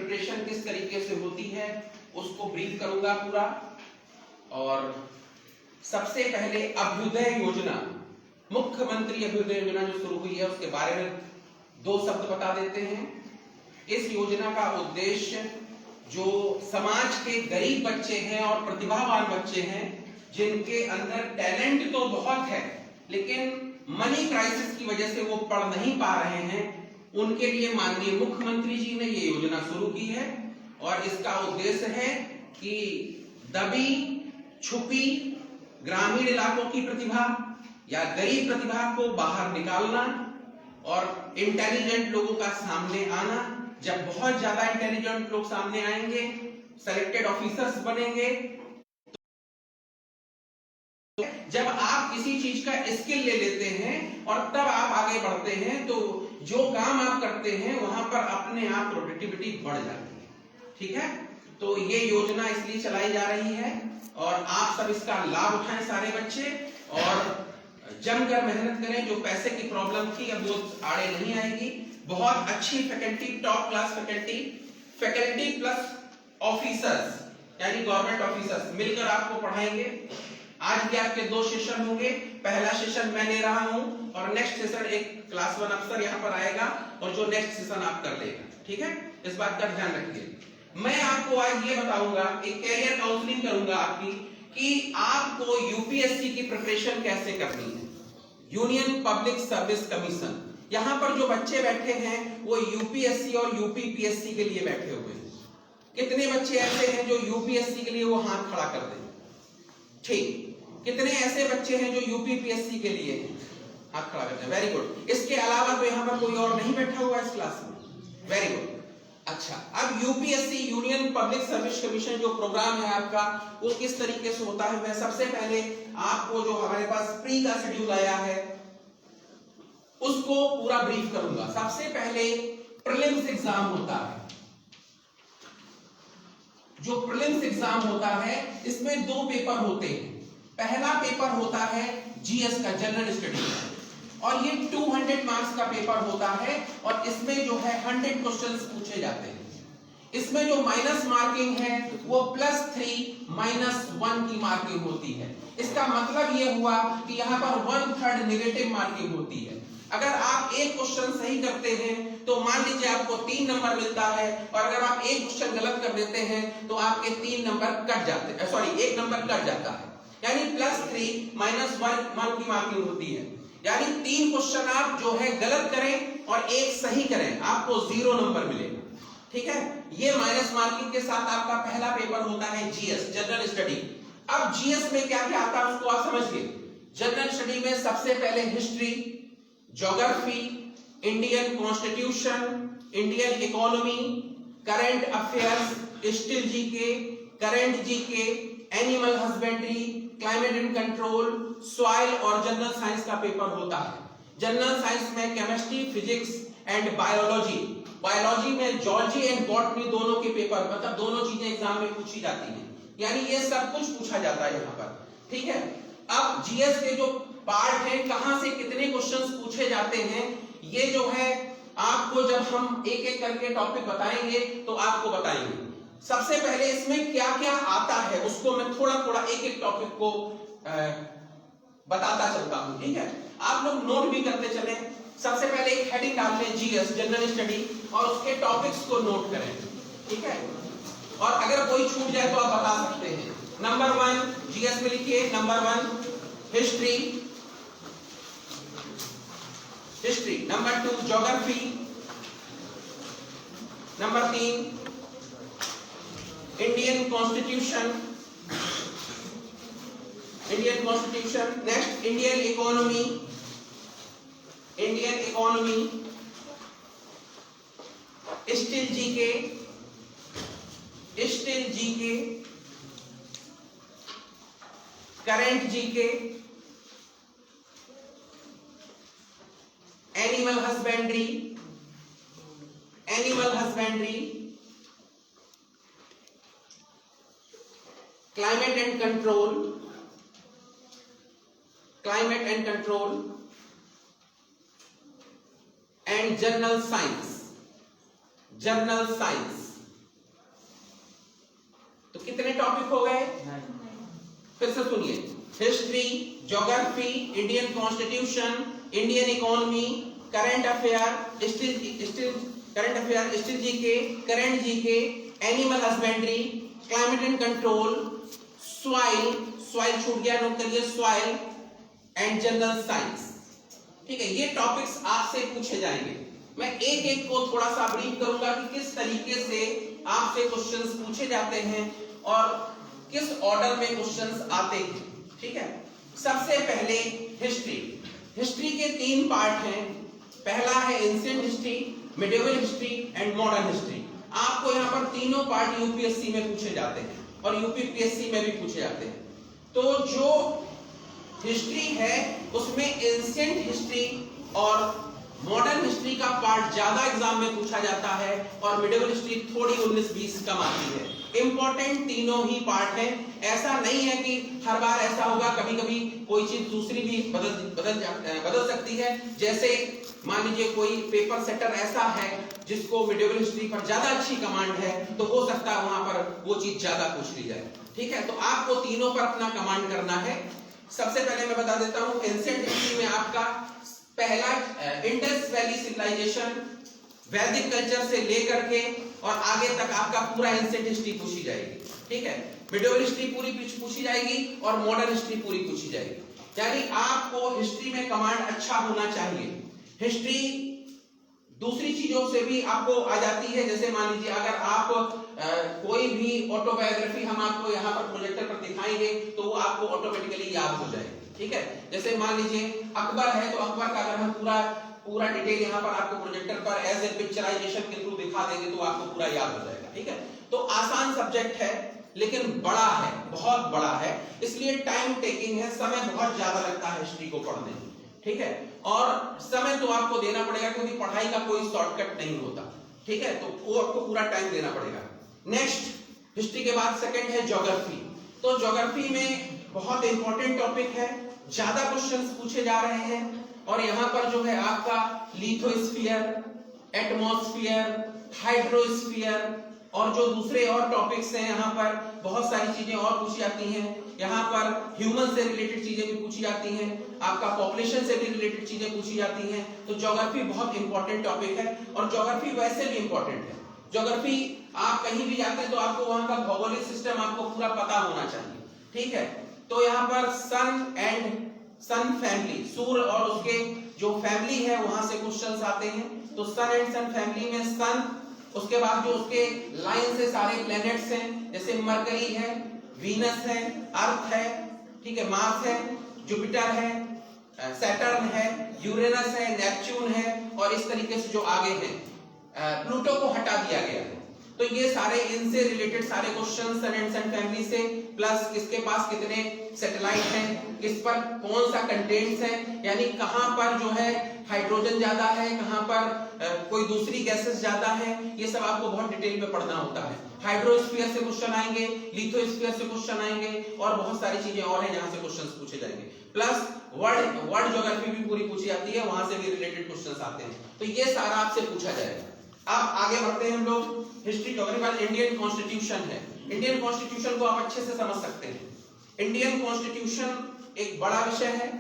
Preparation किस तरीके से होती है उसको ब्रीफ करूंगा पूरा। और सबसे पहले अभ्युदय योजना, मुख्यमंत्री अभ्युदय योजना जो शुरू हुई है उसके बारे में दो शब्द बता देते हैं। इस योजना का उद्देश्य जो समाज के गरीब बच्चे हैं और प्रतिभावान बच्चे हैं जिनके अंदर टैलेंट तो बहुत है लेकिन मनी क्राइसिस की वजह से वो पढ़ नहीं पा रहे हैं, उनके लिए माननीय मुख्यमंत्री जी ने ये योजना शुरू की है। और इसका उद्देश्य है कि दबी छुपी ग्रामीण इलाकों की प्रतिभा या गरीब प्रतिभा को बाहर निकालना और इंटेलिजेंट लोगों का सामने आना। जब बहुत ज्यादा इंटेलिजेंट लोग सामने आएंगे, सेलेक्टेड ऑफिसर्स बनेंगे, जब आप किसी चीज का स्किल ले लेते हैं और तब आप आगे बढ़ते हैं तो जो काम आप करते हैं वहां पर अपने आप प्रोडक्टिविटी बढ़ जाती है। ठीक है, तो ये योजना इसलिए चलाई जा रही है और आप सब इसका लाभ उठाएं सारे बच्चे और जमकर मेहनत करें। जो पैसे की प्रॉब्लम थी अब वो आड़े नहीं आएगी। बहुत अच्छी faculty, top class faculty plus officers यानी गवर्नमेंट ऑफिसर्स मिलकर आपको पढ़ाएंगे। आज भी आपके दो सेशन होंगे, पहला सेशन मैं ले रहा हूं और नेक्स्ट सेशन एक क्लास 1 अफसर यहां पर आएगा और जो नेक्स्ट सेशन आप कर लेगा। ठीक है, इस बात का ध्यान रखिए। मैं आपको आज ये बताऊंगा, एक कैरियर काउंसलिंग करूंगा आपकी कि आपको यूपीएससी की प्रिपरेशन कैसे करनी है। यूनियन पब्लिक सर्विस कमीशन, यहां पर जो बच्चे बैठे हैं वो यूपीएससी और यूपीपीएससी के लिए बैठे हुए हैं। कितने बच्चे ऐसे हैं जो यूपीएससी के लिए वो हाथ खड़ा कर दें? ठीक, कितने ऐसे बच्चे हैं जो यूपीपीएससी के लिए हाथ खड़ा करते हैं? Very good. इसके अलावा तो यहाँ पर कोई और नहीं बैठा हुआ इस क्लास में। Very good. अच्छा, अब UPSC union public service commission जो प्रोग्राम है आपका वो किस तरीके से होता है, मैं सबसे पहले आपको जो हमारे पास प्री का शेड्यूल आया है उसको पूरा ब्रीफ करूंगा। सबसे पहले प्रीलिम्स एग्जाम होता है। जो प्रीलिम्स एग्जाम होता है इसमें दो पेपर होते हैं। पहला पेपर होता है जीएस का, जनरल स्टडी, और ये 200 मार्क्स का पेपर होता है और इसमें जो है 100 क्वेश्चंस पूछे जाते हैं। इसमें जो माइनस मार्किंग है वो +3 -1 की मार्किंग होती है। इसका मतलब ये हुआ कि यहाँ पर 1/3 नेगेटिव मार्किंग होती है। अगर आप एक क्वेश्चन सही करते हैं तो मान लीजिए आपको 3 नंबर मिलता है और अगर आप एक क्वेश्चन गलत कर देते हैं तो आपके 3 नंबर कट जाते हैं, सॉरी 1 नंबर कट जाता है, यानी +3 -1 की मार्किंग होती है। यानी 3 क्वेश्चन आप जो है गलत करें और एक सही करें आपको 0 नंबर मिलेगा। ठीक है, ये माइनस मार्किंग के साथ आपका पहला पेपर होता है जीएस, जनरल स्टडी। अब जीएस में क्या क्या आता है उसको आप समझिए। जनरल स्टडी में सबसे पहले history, geography, Indian constitution, Indian economy, current affairs, still GK, current GK, animal husbandry, climate and control, soil और जनरल साइंस का पेपर होता है। जनरल साइंस में chemistry, physics and biology, biology में जॉलजी एंड बॉटनी दोनों के paper, मतलब दोनों चीजें एग्जाम में पूछी जाती हैं, यानी ये सब कुछ पूछा जाता है यहाँ पर। ठीक है, अब जीएस के जो पार्ट है कहां से कितने क्वेश्चंस पूछे जाते हैं ये जो है आपको जब हम एक एक करके टॉपिक बताएंगे तो आपको बताएंगे। सबसे पहले इसमें क्या क्या आता है उसको मैं थोड़ा थोड़ा एक एक टॉपिक को बताता चलता हूं। ठीक है, आप लोग नोट भी करते चलें। सबसे पहले एक हेडिंग डाल लें जीएस, जनरल स्टडी, और उसके टॉपिक्स को नोट करें। ठीक है, और अगर कोई छूट जाए तो आप बता सकते हैं। नंबर 1 जीएस में लिखिए, number 1 history, number 2 geography, number 3 Indian constitution, next Indian economy, still GK, current GK, animal husbandry, climate and control and general science. कितने टॉपिक हो गए? फिर से सुनिए, history, geography, Indian constitution, Indian economy, current affair, history GK, current GK, animal husbandry, climate and control, soil छूट गया, note करिए, soil and general science. ठीक है, ये टॉपिक्स आपसे पूछे जाएंगे। मैं एक एक को थोड़ा सा ब्रीफ करूंगा कि किस तरीके से आपसे क्वेश्चंस पूछे जाते हैं और किस ऑर्डर में क्वेश्चंस आते हैं। ठीक है, सबसे पहले हिस्ट्री के 3 पार्ट हैं। पहला है ancient history, medieval history and modern history. आपको यहाँ पर तीनों पार्ट यूपीएससी में पूछे जाते हैं और यूपीपीएससी में भी पूछे जाते हैं। तो जो हिस्ट्री है उसमें एंशिएंट हिस्ट्री और मॉडर्न हिस्ट्री का पार्ट ज्यादा एग्जाम में पूछा जाता है और मिडिवल हिस्ट्री थोड़ी 19-20 कम आती है। इंपॉर्टेंट तीनों ही पार्ट हैं। ऐसा नहीं है कि हर बार ऐसा होगा, कभी कभी कोई चीज दूसरी भी बदल सकती है। जैसे मान लीजिए कोई पेपर सेटर ऐसा है जिसको मिडिवल हिस्ट्री पर ज्यादा अच्छी कमांड है, तो हो सकता है वहां पर वो चीज ज्यादा पूछ ली जाए। ठीक है, तो आपको तीनों पर अपना कमांड करना है। सबसे पहले मैं बता देता हूं, एंशिएंट हिस्ट्री में आपका पहला इंडस वैली सिविलाइजेशन, वैदिक कल्चर से लेकर के और आगे तक आपका पूरा एंशिएंट हिस्ट्री पूछी जाएगी। ठीक है, मिडिवल हिस्ट्री पूरी पूछी जाएगी और मॉडर्न हिस्ट्री पूरी पूछी जाएगी। यानी आपको हिस्ट्री में कमांड अच्छा होना चाहिए। हिस्ट्री दूसरी चीजों से भी आपको आ जाती है। जैसे मान लीजिए अगर आप कोई भी ऑटोबायोग्राफी हम आपको यहाँ पर प्रोजेक्टर पर दिखाएंगे तो वो आपको ऑटोमेटिकली याद हो जाएगी। ठीक है, जैसे मान लीजिए अकबर है तो अकबर का अगर हम पूरा डिटेल यहाँ पर आपको प्रोजेक्टर पर एज ए पिक्चराइजेशन के थ्रू दिखा देंगे तो आपको पूरा याद हो जाएगा। ठीक है, तो आसान सब्जेक्ट है लेकिन बड़ा है, बहुत बड़ा है, इसलिए टाइम टेकिंग है, समय बहुत ज्यादा लगता है हिस्ट्री को पढ़ने में। ठीक है, और समय तो आपको देना पड़ेगा क्योंकि पढ़ाई का कोई शॉर्टकट नहीं होता। ठीक है, तो वो आपको पूरा टाइम देना पड़ेगा। नेक्स्ट, हिस्ट्री के बाद सेकंड है ज्योग्राफी। तो ज्योग्राफी में बहुत इंपॉर्टेंट टॉपिक है, ज्यादा क्वेश्चंस पूछे जा रहे हैं और यहाँ पर जो है आपका लिथोस्फीयर, एटमॉस्फेयर, हाइड्रोस्फीयर और जो दूसरे और टॉपिक्स हैं, यहाँ पर बहुत सारी चीजें और पूछी जाती हैं। यहाँ पर ह्यूमन से रिलेटेड चीजें भी पूछी जाती हैं, आपका पॉपुलेशन से भी रिलेटेड चीजें पूछी जाती हैं। तो ज्योग्राफी बहुत इंपॉर्टेंट टॉपिक है और ज्योग्राफी वैसे भी इंपॉर्टेंट है। ज्योग्राफी आप कहीं भी जाते हैं तो आपको वहां का भौगोलिक सिस्टम आपको पूरा पता होना चाहिए। ठीक है, तो यहाँ पर सन फैमिली, सूर्य और उसके जो फैमिली है वहां से क्वेश्चंस आते हैं। तो सन एंड सन फैमिली में सन, उसके बाद जो उसके लाइन से सारे प्लैनेट्स हैं, जैसे मरकरी है, वीनस है, अर्थ है, ठीक है, मार्स है, जुपिटर है, सैटर्न है, यूरेनस है, नेपच्यून है और इस तरीके से जो आगे हैं प्लूटो को हटा दिया गया है। तो ये सारे इनसे रिलेटेड सारे question son and son family से, प्लस किसके पास कितने सैटेलाइट हैं, किस पर कौन सा कंटेंट्स है, यानी कहां पर जो है हाइड्रोजन ज्यादा है, कहां पर कोई दूसरी गैसेस ज्यादा है, ये सब आपको बहुत डिटेल में पढ़ना होता है। हाइड्रोस्फीयर से क्वेश्चन आएंगे, लिथोस्फीयर से क्वेश्चन आएंगे और बहुत सारी चीजें और हैं जहां से क्वेश्चंस पूछे जाएंगे। प्लस वर्ल्ड ज्योग्राफी भी पूरी पूछी जाती है, वहां से भी रिलेटेड क्वेश्चंस आते हैं। तो ये सारा आपसे पूछा जाएगा। अब आगे बढ़ते हैं हम लोग, हिस्ट्री ज्योग्राफी। इंडियन कॉन्स्टिट्यूशन है, इंडियन कॉन्स्टिट्यूशन को आप अच्छे से समझ सकते हैं। इंडियन कॉन्स्टिट्यूशन एक बड़ा विषय है,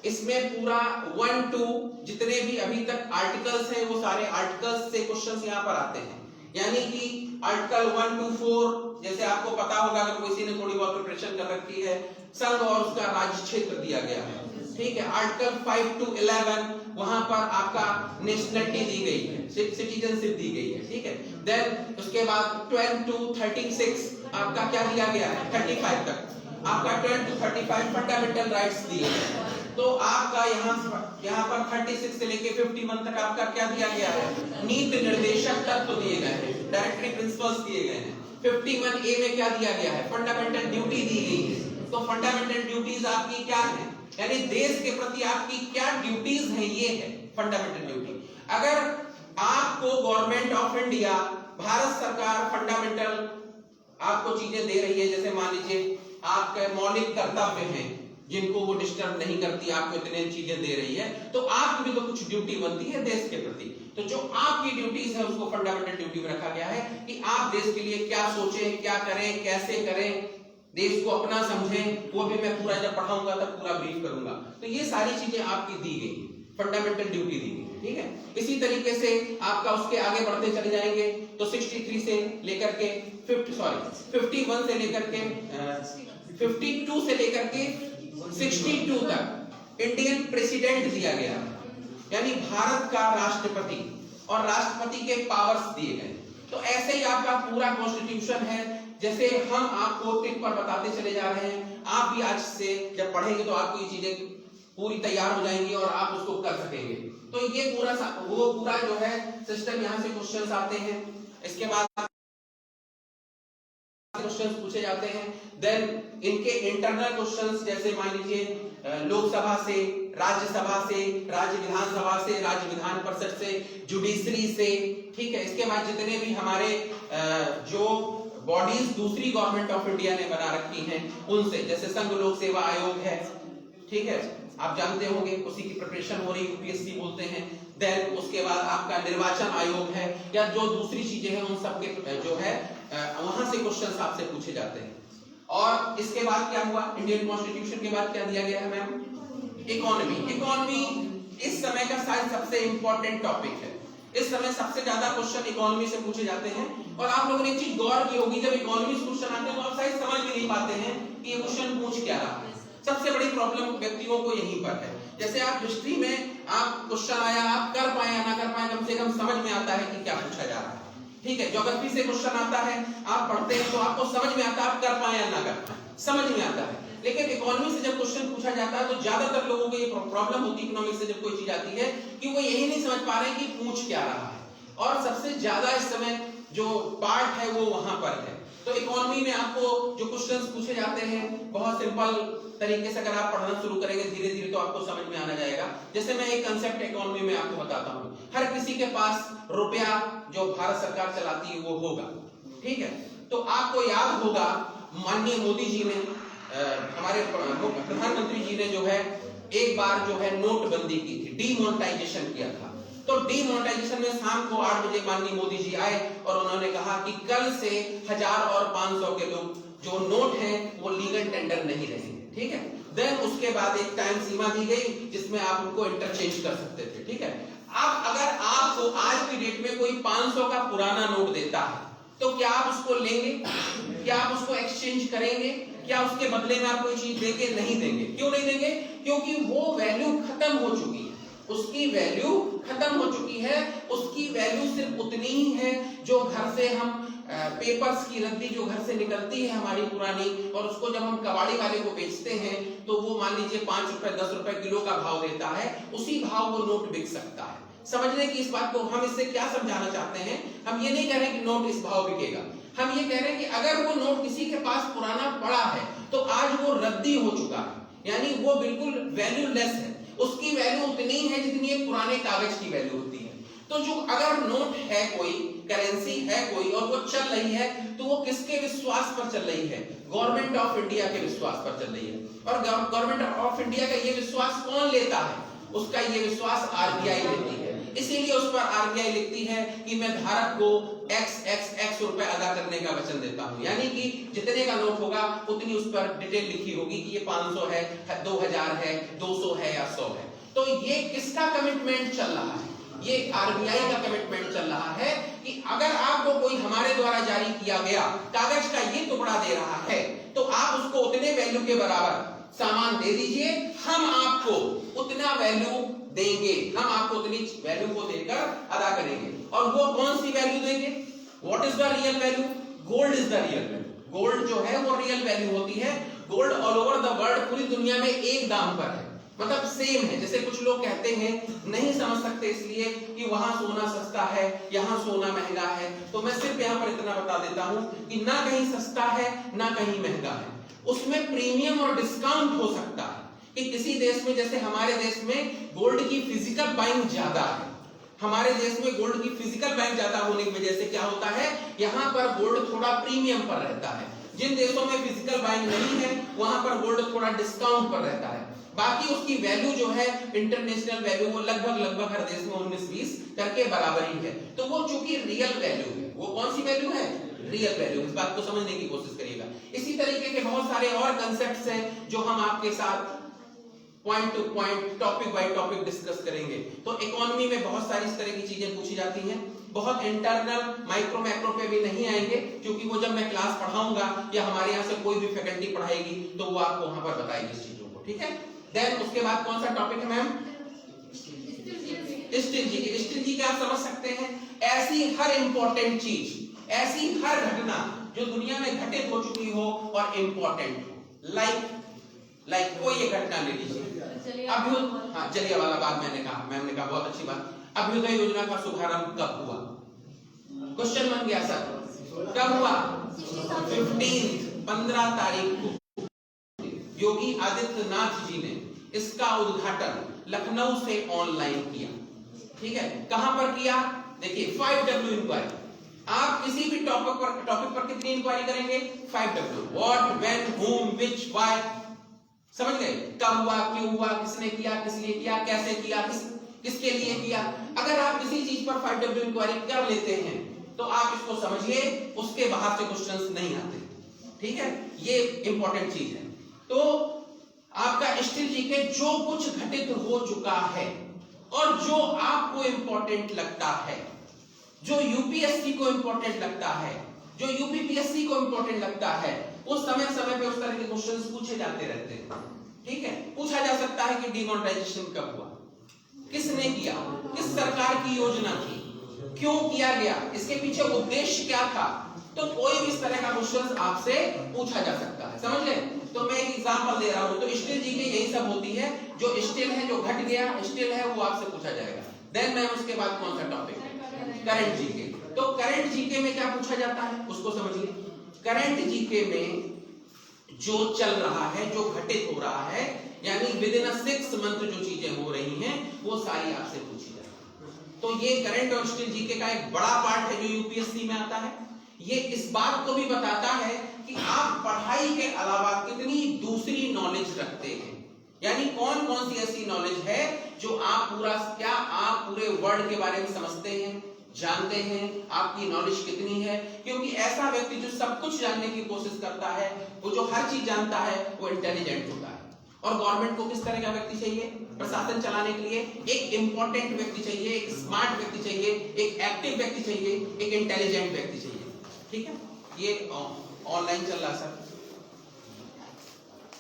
इसमें पूरा 1 to जितने भी अभी तक आर्टिकल्स हैं वो सारे आर्टिकल्स से क्वेश्चंस यहाँ पर आते हैं। यानी कि आर्टिकल 1 to 4, जैसे आपको पता होगा अगर किसी ने थोड़ी बहुत प्रिपरेशन कर रखी है, संघ और उसका राज्य क्षेत्र दिया गया है। ठीक है, आर्टिकल 5 to 11 वहां पर आपका नेशनलिटी दी गई है, सिटीजनशिप दी गई है। ठीक है, देन उसके बाद 12 to 36 आपका क्या दिया गया है, 35 तक आपका 12 to 35 फंडामेंटल राइट्स दिए हैं। तो आपका यहाँ पर 36 से लेके 51 तक आपका क्या दिया गया है, नीति निर्देशक तत्व दिए गए हैं, डायरेक्टरी प्रिंसिपल्स दिए गए हैं। 51A में क्या दिया गया है, फंडामेंटल ड्यूटी दी गई है। तो फंडामेंटल ड्यूटीज आपकी क्या है, यानी देश के प्रति आपकी क्या ड्यूटीज हैं, ये है फंडामेंटल ड्यूटी। अगर आपको गवर्नमेंट ऑफ इंडिया, भारत सरकार फंडामेंटल आपको चीजें दे रही है, जैसे मान लीजिए आपके मौलिक कर्तव्य हैं जिनको वो डिस्टर्ब नहीं करती, आपको इतने चीजें दे रही है, तो आपकी भी तो कुछ ड्यूटी बनती है देश के प्रति। तो जो आपकी ड्यूटीज है उसको फंडामेंटल ड्यूटी में रखा गया है कि आप देश के लिए क्या सोचें, क्या करें, कैसे करें, देश को अपना समझें। वो भी मैं पूरा जब पढ़ाऊंगा तब पूरा ब्रीफ करूंगा। तो ये सारी चीजें आपकी दी गई, फंडामेंटल ड्यूटी दी गई, ठीक है। इसी तरीके से आपका उसके आगे बढ़ते चले जाएंगे तो 63 से लेकर के 51 से लेकर के 52 से लेकर के 62 तक इंडियन प्रेसिडेंट दिया गया, यानी भारत का राष्ट्रपति, और राष्ट्रपति के पावर्स दिए गए। तो ऐसे ही आपका पूरा कॉन्स्टिट्यूशन है। जैसे हम आपको टिक पर बताते चले जा रहे हैं, आप भी आज से जब पढ़ेंगे तो आपको ये चीजें पूरी तैयार हो जाएंगी और आप उसको कर सकेंगे। तो ये पूरा जो है सिस्टम, यहाँ से क्वेश्चंस आते हैं, इसके बाद क्वेश्चंस पूछे जाते हैं। देन इनके इंटरनल क्वेश्चंस, जैसे मान लीजिए लोकसभा से, राज्यसभा से, राज्य विधानसभा से, राज्य विधान परिषद से, जुडिशरी से, ठीक है। इसके बाद जितने भी हमारे जो बॉडीज दूसरी गवर्नमेंट ऑफ इंडिया ने बना रखी हैं उनसे, जैसे संघ लोक सेवा आयोग है, ठीक है, आप जानते होंगे, उसी की प्रिपरेशन हो रही, यूपीएससी बोलते हैं। देन उसके बाद आपका निर्वाचन आयोग है, या जो दूसरी चीजें हैं उन सब के जो है वहां से क्वेश्चंस आपसे पूछे जाते हैं। और इसके बाद क्या हुआ, इंडियन कॉन्स्टिट्यूशन के बाद क्या दिया गया है मैम, इकोनॉमी इस समय का शायद सबसे इंपॉर्टेंट टॉपिक है। इस समय सबसे ज्यादा क्वेश्चन इकोनॉमी से पूछे जाते हैं। और आप लोगों ने एक चीज गौर की होगी, जब इकोनॉमी से क्वेश्चन आते हैं तो आप शायद समझ भी नहीं पाते हैं कि ये क्वेश्चन पूछ क्या रहा है। सबसे बड़ी प्रॉब्लम व्यक्तियों को यहीं पर है। जैसे आप हिस्ट्री में आप क्वेश्चन आया, आप कर पाए या ना कर पाए, कम से कम समझ में आता है कि क्या पूछा जा रहा है, ठीक है। ज्योग्राफी से क्वेश्चन आता है, आप पढ़ते हैं तो आपको समझ में आता है, आप कर पाए या ना कर पाए, समझ में आता है। लेकिन इकोनॉमी से जब क्वेश्चन पूछा जाता है तो ज्यादातर लोगों को ये प्रॉब्लम होती है इकोनॉमिक्स से जब कोई चीज आती है कि वो यही नहीं समझ पा रहे कि पूछ क्या रहा है। और सबसे ज्यादा इस समय जो पार्ट है वो वहां पर है। तो इकोनॉमी में आपको जो क्वेश्चंस पूछे जाते हैं बहुत सिंपल तरीके से अगर आप पढ़ना शुरू करेंगे धीरे धीरे तो आपको समझ में आना जाएगा। जैसे मैं एक कंसेप्ट इकोनॉमी में आपको बताता हूँ, हर किसी के पास रुपया जो भारत सरकार चलाती है वो होगा, ठीक है। तो आपको याद होगा माननीय मोदी जी ने, हमारे प्रधानमंत्री जी ने जो है एक बार जो है नोटबंदी की थी, डीमोनेटाइजेशन किया था। तो डीमोनेटाइजेशन में शाम को 8 बजे माननीय मोदी जी आए और उन्होंने कहा कि कल से 1000 और 500 के लोग जो नोट हैं वो लीगल टेंडर नहीं रहेंगे, ठीक है। देन उसके बाद एक टाइम सीमा दी गई जिसमें आप उनको इंटरचेंज कर सकते थे, ठीक है। अब अगर आपको आज की डेट में कोई 500 का पुराना नोट देता है तो क्या आप उसको लेंगे, क्या आप उसको एक्सचेंज करेंगे, क्या उसके बदले में आप कोई चीज देंगे? नहीं देंगे। क्यों नहीं देंगे? क्योंकि वो वैल्यू खत्म हो चुकी है, उसकी वैल्यू खत्म हो चुकी है। उसकी वैल्यू सिर्फ उतनी ही है जो घर से हम पेपर्स की रद्दी जो घर से निकलती है हमारी पुरानी, और उसको जब हम कबाड़ी वाले को बेचते हैं तो वो मान लीजिए 5 रुपए 10 रुपए किलो का भाव देता है, उसी भाव वो नोट बिक सकता है। समझने की इस बात को हम इससे क्या समझाना चाहते हैं, हम ये नहीं कह रहे कि नोट इस भाव बिकेगा, हम ये कह रहे हैं कि अगर वो नोट किसी के पास पुराना पड़ा है तो आज वो रद्दी हो चुका है, यानी वो बिल्कुल वैल्यूलेस है, उसकी वैल्यू उतनी है जितनी एक पुराने कागज की वैल्यू होती है। तो जो अगर नोट है, कोई करेंसी है कोई और वो चल रही है तो वो किसके विश्वास पर चल रही है? गवर्नमेंट ऑफ इंडिया के विश्वास पर चल रही है। और गवर्नमेंट ऑफ इंडिया का ये विश्वास कौन लेता है? उसका ये विश्वास आरबीआई लेती है। इसीलिए उस पर आरबीआई लिखती है कि मैं धारक को x रुपए अदा करने का वचन देता हूं, यानी कि जितने का नोट होगा उतनी उस पर डिटेल लिखी होगी कि ये 500 है, 2000 है, 200 है या 100 है। तो ये किसका कमिटमेंट चल रहा है? ये आरबीआई का कमिटमेंट चल रहा है कि अगर आपको कोई हमारे द्वारा जारी किया गया कागज का ये टुकड़ा दे रहा है तो आप उसको उतने वैल्यू के बराबर सामान दे दीजिए, हम आपको उतना वैल्यू देंगे, हम आपको उतनी वैल्यू को देकर अदा करेंगे। और वो कौन सी वैल्यू देंगे? What is the real value? Gold is the real value. Gold जो है वो रियल वैल्यू होती है। Gold all over the world पूरी दुनिया में एक दाम पर है, मतलब सेम है। जैसे कुछ लोग कहते हैं नहीं समझ सकते इसलिए कि वहां सोना सस्ता है, यहाँ सोना महंगा है, तो मैं सिर्फ यहाँ पर इतना बता देता हूं कि ना कहीं सस्ता है ना कहीं महंगा है, उसमें प्रीमियम और डिस्काउंट हो सकता है। कि किसी देश में, जैसे हमारे देश में गोल्ड की फिजिकल बाइंग ज्यादा है, हमारे देश में गोल्ड की फिजिकल बाइंग ज्यादा होने की वजह से क्या होता है, यहाँ पर गोल्ड थोड़ा प्रीमियम पर रहता है। जिन देशों में फिजिकल बाइंग नहीं है वहां पर गोल्ड थोड़ा डिस्काउंट पर रहता है, बाकी उसकी वैल्यू जो है इंटरनेशनल वैल्यू वो लगभग हर देश में 19-20 करके बराबर ही है। तो वो चूंकि रियल वैल्यू है, वो कौन सी वैल्यू है? Real value. इस बात को समझने की कोशिश करिएगा। इसी तरीके के बहुत सारे और कंसेप्ट्स हैं जो हम आपके साथ point two point, topic by topic discuss करेंगे। तो इकोनॉमी में बहुत सारी इस तरह की चीजें पूछी जाती हैं, बहुत इंटरनल माइक्रो मैक्रो पे भी नहीं आएंगे, क्योंकि वो जब मैं क्लास पढ़ाऊंगा या हमारे यहाँ से कोई भी फैकल्टी पढ़ाएगी तो वो आपको वहां पर बताएगी इस चीजों को, ठीक है। देन उसके बाद कौन सा टॉपिक है मैम? स्ट्रेटजी क्या आप समझ सकते हैं? ऐसी हर इंपॉर्टेंट चीज, ऐसी हर घटना जो दुनिया में घटित हो चुकी हो और इंपॉर्टेंट हो, लाइक कोई एक घटना ले लीजिए। हाँ, जलियांवाला बाग मैंने कहा, मैम ने कहा बहुत अच्छी बात। अभ्युदय योजना का शुभारंभ कब हुआ? क्वेश्चन बन गया सर, कब हुआ? 15 तारीख को योगी आदित्यनाथ जी ने इसका उद्घाटन लखनऊ से ऑनलाइन किया, ठीक है। कहां पर किया? देखिए 5W इंक्वायरी। आप किसी भी टॉपिक पर कितनी इंक्वायरी करेंगे? 5W, व्हाट, व्हेन, हुम, व्हिच, व्हाई। समझ गए? कब हुआ, क्यों हुआ, किसने किया, किस लिए किया, कैसे किया, किसके लिए किया। अगर आप किसी चीज पर 5W इंक्वायरी कर लेते हैं तो आप इसको समझिए, उसके बाहर से क्वेश्चंस नहीं आते, ठीक है। ये इंपॉर्टेंट चीज है। तो आपका स्टिल जीके जो कुछ घटित हो चुका है और जो आपको इंपॉर्टेंट लगता है, जो यूपीएससी को इंपॉर्टेंट लगता है, जो यूपीपीएससी को इंपॉर्टेंट लगता है, वो समय समय पे उस तरह के क्वेश्चंस पूछे जाते रहते हैं, ठीक है। पूछा जा सकता है कि डिमोनेटाइजेशन कब हुआ, किसने किया, किस सरकार की योजना थी, क्यों किया गया, इसके पीछे उद्देश्य क्या था। तो कोई भी इस तरह का क्वेश्चन आपसे पूछा जा सकता है, समझ ले। तो मैं एक एग्जांपल दे रहा हूं। तो स्टिल जी के यही सब होती है, जो स्टिल है, जो घट गया स्टिल है, वो आपसे पूछा जाएगा। देन मैं उसके बाद कौन सा टॉपिक है? Current GK. तो करंट जीके में क्या पूछा जाता है उसको समझिए। करंट जीके में जो चल रहा है, जो घटित हो रहा है, यानी विद इन 6 मंथ जो चीजें हो रही हैं वो सारी आपसे पूछी जाएगी। तो ये करंट और स्टिल जीके का एक बड़ा पार्ट है जो यूपीएससी में आता है। ये इस बात को भी बताता है कि आप पढ़ाई के अलावा कितनी दूसरी नॉलेज रखते हैं, यानी कौन कौन सी ऐसी नॉलेज है जो आप आप पूरे वर्ल्ड के बारे में समझते हैं, जानते हैं, आपकी नॉलेज कितनी है। क्योंकि ऐसा व्यक्ति जो सब कुछ जानने की कोशिश करता है, वो जो हर चीज जानता है, वो इंटेलिजेंट होता है। और गवर्नमेंट को किस तरह का व्यक्ति चाहिए प्रशासन चलाने के लिए? एक इंपॉर्टेंट व्यक्ति चाहिए, एक स्मार्ट व्यक्ति चाहिए, एक एक्टिव व्यक्ति चाहिए, एक इंटेलिजेंट व्यक्ति चाहिए, ठीक है। ये ऑनलाइन चल रहा सर,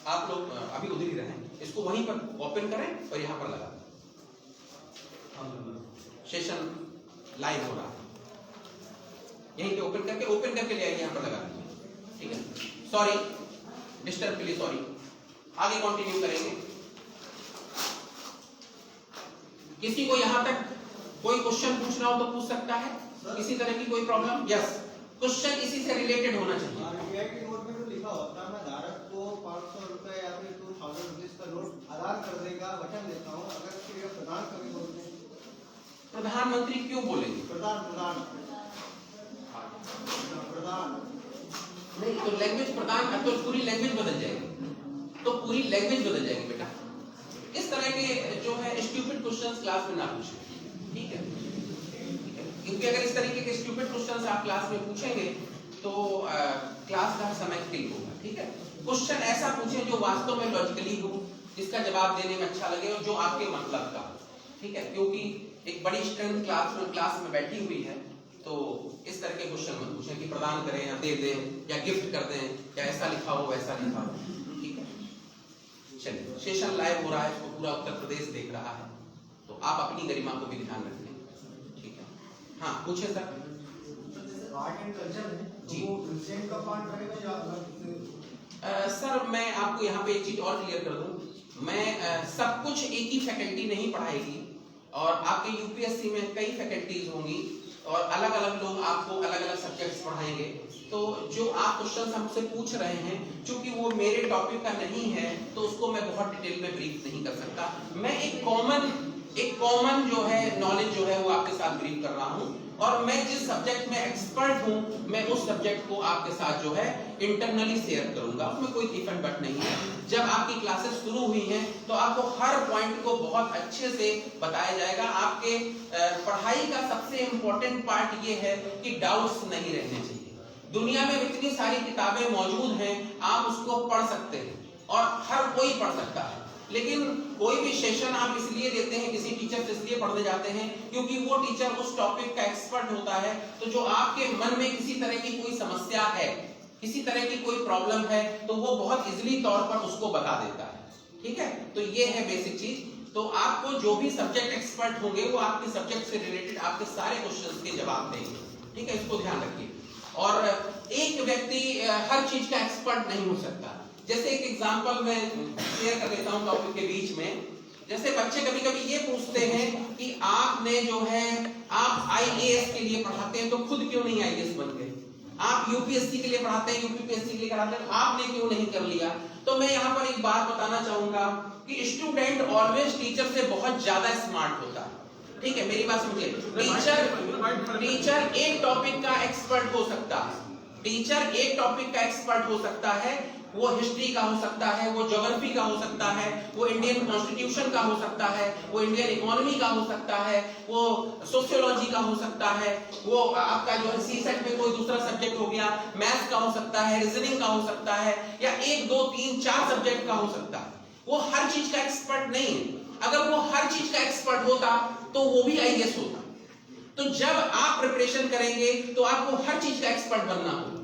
आप लोग अभी उधर ही रहें, इसको वहीं पर ओपन करें और यहां पर लगा सेशन लाइव हो रहा है, यहीं पे ओपन करके ले आइए, यहां पर लगा दीजिए, ठीक है। सॉरी डिस्टर्ब के लिए सॉरी। आगे कंटिन्यू करेंगे। किसी को यहां तक कोई क्वेश्चन पूछना हो तो पूछ सकता है, किसी तरह की कोई प्रॉब्लम? यस, क्वेश्चन इसी से रिलेटेड होना चाहिए। रियायती नोट में तो लिखा होता है मैं धारक को 500 रुपए या फिर 2000 रुपीज का नोट अदा कर देगा, वचन देता हूँ। अगर फिर प्रधान कभी बोलते हैं, प्रधानमंत्री क्यों बोलेंगे? प्रधान नहीं तो लैंग्वेज प्रधान, तो पूरी लैंग्वेज बदल जाएगी, तो पूरी लैंग्वेज बदल जाएगी बेटा। इस तरह के जो है स्टूपिड क्वेश्चंस क्लास में ना पूछें, ठीक है। क्योंकि अगर इस तरीके के स्टूपिड क्वेश्चंस आप क्लास में पूछेंगे तो क्लास का समय किल होगा, ठीक है। क्वेश्चन ऐसा पूछें जो वास्तव में लॉजिकली हो, जिसका जवाब देने में अच्छा लगे और जो आपके मतलब का, ठीक है। क्योंकि एक बड़ी स्ट्रेंथ क्लास में बैठी हुई है, तो इस तरह के क्वेश्चन मत पूछें कि प्रदान करें या दे दें या गिफ्ट कर दें या ऐसा लिखा हो वैसा लिखा हो, ठीक है। चलिए, सेशन लाइव हो रहा है, इसको पूरा उत्तर प्रदेश देख रहा है, तो आप अपनी गरिमा को भी ध्यान रखें, ठीक है। हाँ पूछे सर। आर्ट एंड कल्चर में जी प्रेजेंट का पार्ट रहेगा या अलग? सर मैं आपको यहाँ पे एक चीज और क्लियर कर दूं, मैं सब कुछ एक ही फैकल्टी नहीं पढ़ाएगी, और आपके यूपीएससी में कई फैकल्टीज होंगी और अलग अलग लोग आपको अलग अलग सब्जेक्ट्स पढ़ाएंगे। तो जो आप क्वेश्चन हमसे पूछ रहे हैं, क्योंकि वो मेरे टॉपिक का नहीं है, तो उसको मैं बहुत डिटेल में ब्रीफ नहीं कर सकता। मैं एक कॉमन जो है नॉलेज जो है वो आपके साथ ब्रीफ कर रहा हूँ, और मैं जिस सब्जेक्ट में एक्सपर्ट हूं मैं उस सब्जेक्ट को आपके साथ जो है इंटरनली शेयर करूंगा, उसमें कोई इफ एंड बट नहीं है। जब आपकी क्लासेस शुरू हुई हैं तो आपको हर पॉइंट को बहुत अच्छे से बताया जाएगा। आपके पढ़ाई का सबसे इंपॉर्टेंट पार्ट ये है कि डाउट्स नहीं रहने चाहिए। दुनिया में इतनी सारी किताबें मौजूद हैं, आप उसको पढ़ सकते हैं और हर कोई पढ़ सकता है, लेकिन कोई भी सेशन आप इसलिए देते हैं, किसी टीचर से इसलिए पढ़ने जाते हैं क्योंकि वो टीचर उस टॉपिक का एक्सपर्ट होता है। तो जो आपके मन में किसी तरह की कोई समस्या है, किसी तरह की कोई प्रॉब्लम है, तो वो बहुत इजीली तौर पर उसको बता देता है। ठीक है, तो ये है बेसिक चीज। तो आपको जो भी सब्जेक्ट एक्सपर्ट होंगे वो आपके सब्जेक्ट से रिलेटेड आपके सारे क्वेश्चंस के जवाब देंगे। ठीक है, इसको ध्यान रखिए। और एक व्यक्ति हर चीज का एक्सपर्ट नहीं हो सकता। जैसे एक एग्जांपल मैं शेयर कर देता हूं टॉपिक के बीच में। जैसे बच्चे कभी कभी ये पूछते हैं कि आपने जो है आप आईएएस के लिए पढ़ाते हैं तो खुद क्यों नहीं आईएएस बन गए, आप यूपीएससी के लिए पढ़ाते हैं यूपीएससी के लिए कराते हैं, आपने क्यों नहीं कर लिया। तो मैं यहाँ पर एक बात बताना चाहूंगा कि स्टूडेंट ऑलवेज टीचर से बहुत ज्यादा स्मार्ट होता है। ठीक है, मेरी बात समझिए। टीचर एक टॉपिक का एक्सपर्ट हो सकता है, टीचर एक टॉपिक का एक्सपर्ट हो सकता है। वो हिस्ट्री का हो सकता है, वो ज्योग्राफी का हो सकता है, वो इंडियन कॉन्स्टिट्यूशन का हो सकता है, वो इंडियन इकोनॉमी का हो सकता है, वो सोशियोलॉजी का हो सकता है, वो आपका जो है सीसेट में कोई दूसरा सब्जेक्ट हो गया, मैथ्स का हो सकता है, रीजनिंग का हो सकता है, या 1 2 3 4 सब्जेक्ट का हो सकता है। वो हर चीज का एक्सपर्ट नहीं है। अगर वो हर चीज का एक्सपर्ट होता तो वो भी आईएएस होता। तो जब आप प्रिपरेशन करेंगे तो आपको हर चीज का एक्सपर्ट बनना होगा।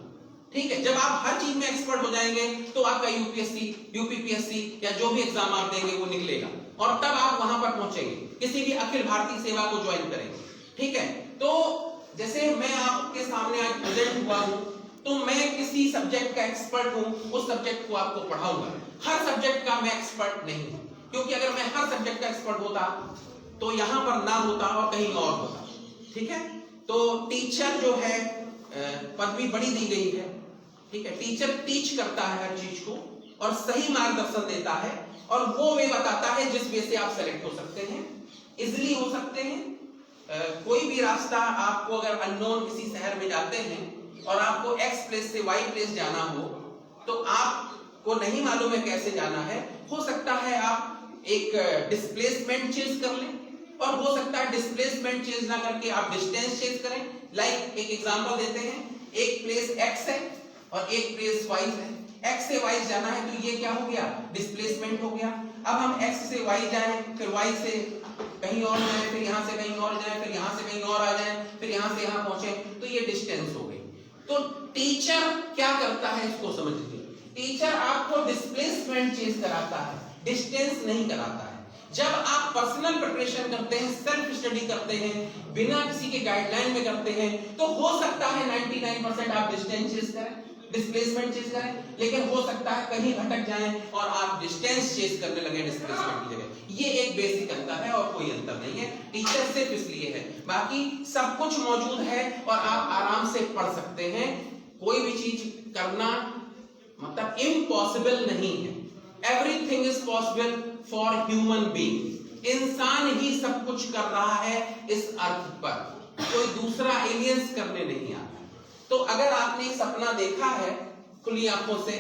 ठीक है, जब आप हर चीज में एक्सपर्ट हो जाएंगे तो आपका यूपीएससी, यूपीपीएससी या जो भी एग्जाम आप देंगे वो निकलेगा और तब आप वहां पर पहुंचेंगे, किसी भी अखिल भारतीय सेवा को ज्वाइन करेंगे। ठीक है, तो जैसे मैं आपके सामने आज प्रेजेंट हुआ हूं तो मैं किसी सब्जेक्ट का एक्सपर्ट हूं, उस सब्जेक्ट को आपको पढ़ाऊंगा। हर सब्जेक्ट का मैं एक्सपर्ट नहीं हूं, क्योंकि अगर मैं हर सब्जेक्ट का एक्सपर्ट होता तो यहां पर ना होता और कहीं और होता। ठीक है, तो टीचर जो है पदवी बड़ी दी गई है। ठीक है, टीचर टीच करता है हर चीज को और सही मार्गदर्शन देता है और वो वे बताता है जिस वे से आप सेलेक्ट हो सकते हैं, इजिली हो सकते हैं। कोई भी रास्ता आपको अगर अननोन किसी शहर में जाते हैं और आपको एक्स प्लेस से वाई प्लेस जाना हो तो आपको नहीं मालूम है कैसे जाना है। हो सकता है आप एक डिस्प्लेसमेंट चेंज कर लें और हो सकता है डिस्प्लेसमेंट चेंज ना करके आप डिस्टेंस चेंज करें। लाइक एक एग्जांपल देते हैं, एक प्लेस एक्स है और एक प्लेस वाई है। एक्स से वाई जाना है तो ये क्या हो गया, डिस्प्लेसमेंट हो गया। अब हम एक्स से वाई जाएं, फिर वाई से कहीं और जाएं, फिर यहां से कहीं और जाएं, फिर यहां से कहीं और आ जाएं, फिर यहां से यहां पहुंचे, तो ये डिस्टेंस हो गई। तो टीचर क्या करता है इसको समझ लीजिए। टीचर आपको डिस्प्लेसमेंट चेंज कराता है, डिस्टेंस नहीं कराता है। जब आप पर्सनल प्रिपरेशन करते हैं, सेल्फ स्टडी करते हैं, बिना किसी के गाइडलाइन में करते हैं, तो हो सकता है 99% आप डिस्टेंस चेंज करें, डिस्प्लेसमेंट चेंज करें, लेकिन हो सकता है कहीं भटक जाएं और आप डिस्टेंस चेंज करने लगे डिस्प्लेसमेंट की जगह। ये एक बेसिक अंतर है और कोई अंतर नहीं है। टीचर सिर्फ इसलिए है, बाकी सब कुछ मौजूद है और आप आराम से पढ़ सकते हैं। कोई भी चीज करना मतलब इम्पॉसिबल नहीं है। Everything is possible for human being. इंसान ही सब कुछ कर रहा है इस अर्थ पर, कोई दूसरा एलियंस करने नहीं आता। तो अगर आपने सपना देखा है खुली आंखों से,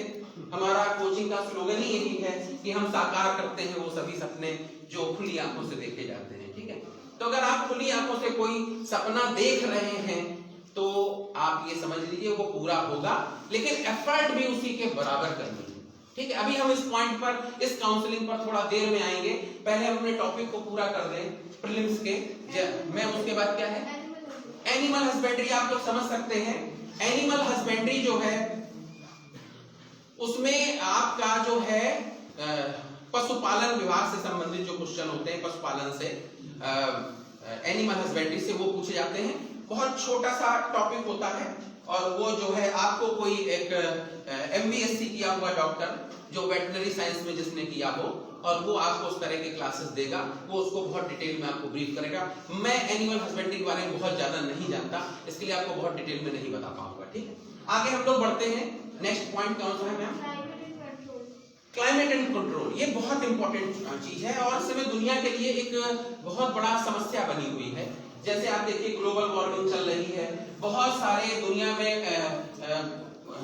हमारा कोचिंग का स्लोगन ही यही है कि हम साकार करते हैं वो सभी सपने जो खुली आंखों से देखे जाते हैं। ठीक है, तो अगर आप खुली आंखों से कोई सपना देख रहे हैं तो आप ये समझ लीजिए वो पूरा होगा, लेकिन एफर्ट भी उसी के बराबर करनी है। ठीक है, अभी हम इस पॉइंट पर, इस काउंसलिंग पर थोड़ा देर में आएंगे। पहले हम अपने टॉपिक को पूरा कर दें प्रीलिम्स के। मैं उसके बाद क्या है, एनिमल हस्बेंड्री आप लोग समझ सकते हैं। एनिमल हस्बेंड्री जो है उसमें आपका जो है पशुपालन विभाग से संबंधित जो क्वेश्चन होते हैं, पशुपालन से एनिमल हस्बेंड्री से वो पूछे जाते हैं। बहुत छोटा सा टॉपिक होता है और वो जो है आपको कोई एक एमबीएससी किया हुआ डॉक्टर जो वेटनरी साइंस में जिसने किया हो और वो आपको उस तरह के क्लासेस देगा, वो उसको बहुत डिटेल में आपको ब्रीफ करेगा। मैं एनिमल हस्बेंड्री के बारे में बहुत ज्यादा नहीं जानता, इसके लिए आपको बहुत डिटेल में नहीं बता पाऊंगा। ठीक है, आगे हम लोग बढ़ते हैं। नेक्स्ट पॉइंट कौन सा है मैम? Climate and control. ये बहुत इंपॉर्टेंट चीज है और इस समय दुनिया के लिए एक बहुत बड़ा समस्या बनी हुई है। जैसे आप देखिए ग्लोबल वार्मिंग चल रही है, बहुत सारे दुनिया में